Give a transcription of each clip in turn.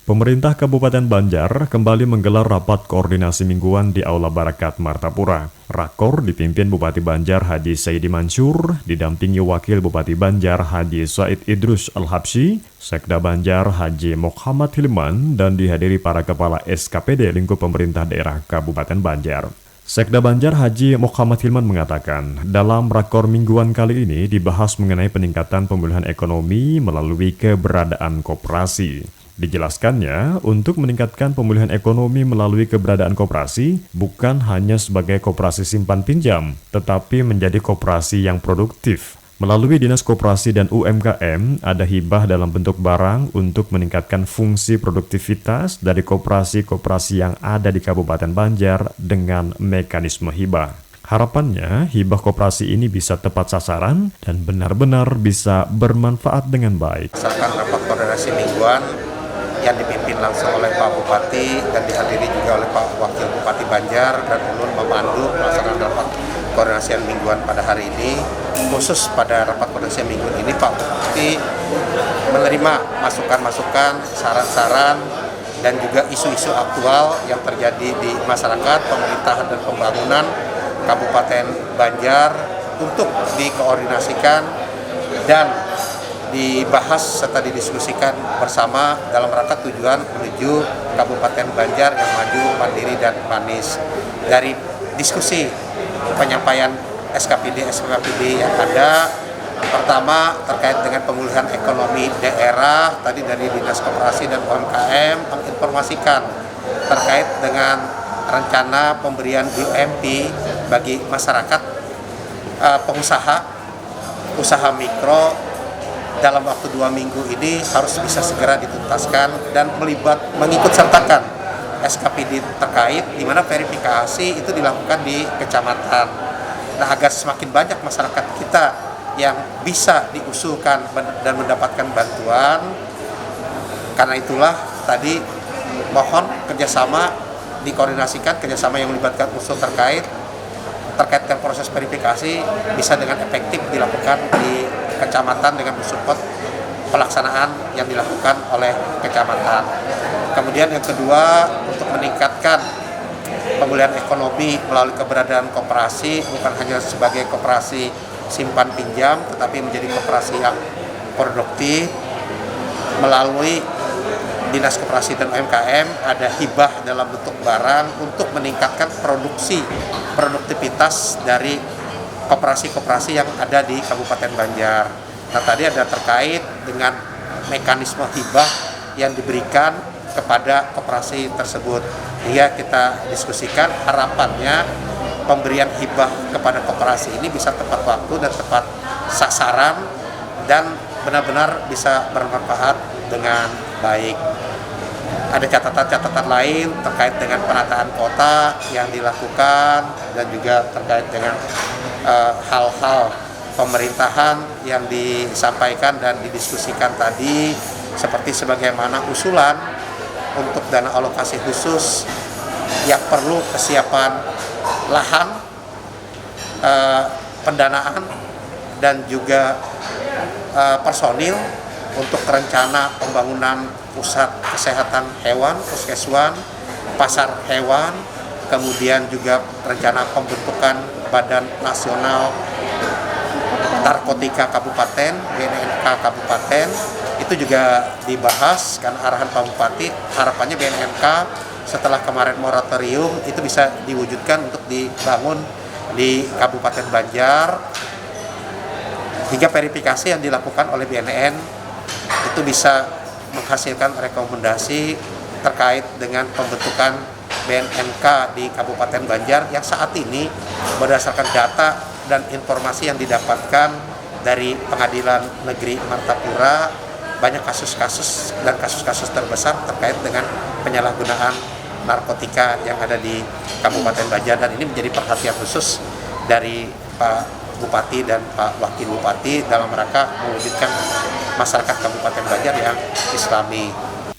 Pemerintah Kabupaten Banjar kembali menggelar rapat koordinasi mingguan di Aula Barakat Martapura. Rakor dipimpin Bupati Banjar Haji Saidi Mansur, didampingi Wakil Bupati Banjar Haji Said Idrus Al-Habsyi, Sekda Banjar Haji Muhammad Hilman, dan dihadiri para kepala SKPD lingkup pemerintah daerah Kabupaten Banjar. Sekda Banjar Haji Muhammad Hilman mengatakan, dalam rakor mingguan kali ini dibahas mengenai peningkatan pemulihan ekonomi melalui keberadaan koperasi. Dijelaskannya, untuk meningkatkan pemulihan ekonomi melalui keberadaan koperasi bukan hanya sebagai koperasi simpan pinjam, tetapi menjadi koperasi yang produktif. Melalui Dinas Koperasi dan UMKM, ada hibah dalam bentuk barang untuk meningkatkan fungsi produktivitas dari koperasi-koperasi yang ada di Kabupaten Banjar dengan mekanisme hibah. Harapannya, hibah koperasi ini bisa tepat sasaran dan benar-benar bisa bermanfaat dengan baik. Berdasarkan rapat koordinasi mingguan yang dipimpin langsung oleh Pak Bupati dan dihadiri juga oleh Pak Wakil Bupati Banjar dan ulun memandu pelaksanaan rapat koordinasi mingguan pada hari ini. Khusus pada rapat koordinasi mingguan ini Pak Bupati menerima masukan-masukan, saran-saran dan juga isu-isu aktual yang terjadi di masyarakat, pemerintahan dan pembangunan Kabupaten Banjar untuk dikoordinasikan dan dibahas serta didiskusikan bersama dalam rangka tujuan menuju Kabupaten Banjar yang maju, mandiri, dan manis. Dari diskusi penyampaian SKPD yang ada, pertama terkait dengan pemulihan ekonomi daerah, tadi dari Dinas Koperasi dan UMKM menginformasikan terkait dengan rencana pemberian UMP bagi masyarakat, pengusaha, usaha mikro, dalam waktu 2 minggu ini harus bisa segera dituntaskan dan mengikut sertakan SKPD terkait, di mana verifikasi itu dilakukan di kecamatan. Nah, agar semakin banyak masyarakat kita yang bisa diusulkan dan mendapatkan bantuan, karena itulah tadi mohon kerjasama dikoordinasikan, kerjasama yang melibatkan unsur terkait dengan proses verifikasi bisa dengan efektif dilakukan di kecamatan dengan mensupport pelaksanaan yang dilakukan oleh kecamatan. Kemudian yang kedua, untuk meningkatkan pemulihan ekonomi melalui keberadaan koperasi, bukan hanya sebagai koperasi simpan pinjam, tetapi menjadi koperasi yang produktif. Melalui Dinas Koperasi dan UMKM ada hibah dalam bentuk barang untuk meningkatkan produktivitas dari koperasi-koperasi yang ada di Kabupaten Banjar. Nah, tadi ada terkait dengan mekanisme hibah yang diberikan kepada koperasi tersebut. Hingga kita diskusikan harapannya pemberian hibah kepada koperasi ini bisa tepat waktu dan tepat sasaran dan benar-benar bisa bermanfaat dengan baik. Ada catatan-catatan lain terkait dengan penataan kota yang dilakukan dan juga terkait dengan hal-hal pemerintahan yang disampaikan dan didiskusikan tadi, seperti sebagaimana usulan untuk dana alokasi khusus yang perlu kesiapan lahan, pendanaan, dan juga personil untuk rencana pembangunan pusat kesehatan hewan, puskeswan, pasar hewan, kemudian juga rencana pembentukan Badan Nasional Narkotika Kabupaten, BNNK Kabupaten, itu juga dibahas karena arahan Pak Bupati, harapannya BNNK setelah kemarin moratorium itu bisa diwujudkan untuk dibangun di Kabupaten Banjar, hingga verifikasi yang dilakukan oleh BNN itu bisa menghasilkan rekomendasi terkait dengan pembentukan BNNK di Kabupaten Banjar yang saat ini berdasarkan data dan informasi yang didapatkan dari Pengadilan Negeri Martapura, banyak kasus-kasus dan kasus-kasus terbesar terkait dengan penyalahgunaan narkotika yang ada di Kabupaten Banjar, dan ini menjadi perhatian khusus dari Pak Bupati dan Pak Wakil Bupati dalam rangka mewujudkan masyarakat Kabupaten Banjar yang Islami.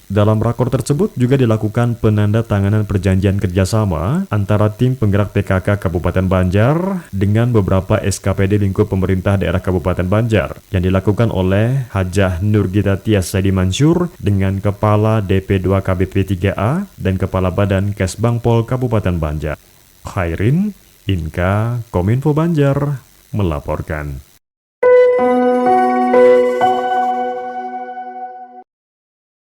Dalam rakor tersebut juga dilakukan penandatanganan perjanjian kerjasama antara tim penggerak PKK Kabupaten Banjar dengan beberapa SKPD lingkup pemerintah daerah Kabupaten Banjar yang dilakukan oleh Hajah Nurgita Tias Saidi Mansur dengan Kepala DP2 KBP 3A dan Kepala Badan Kesbangpol Kabupaten Banjar. Khairin, Inka, Kominfo Banjar, melaporkan.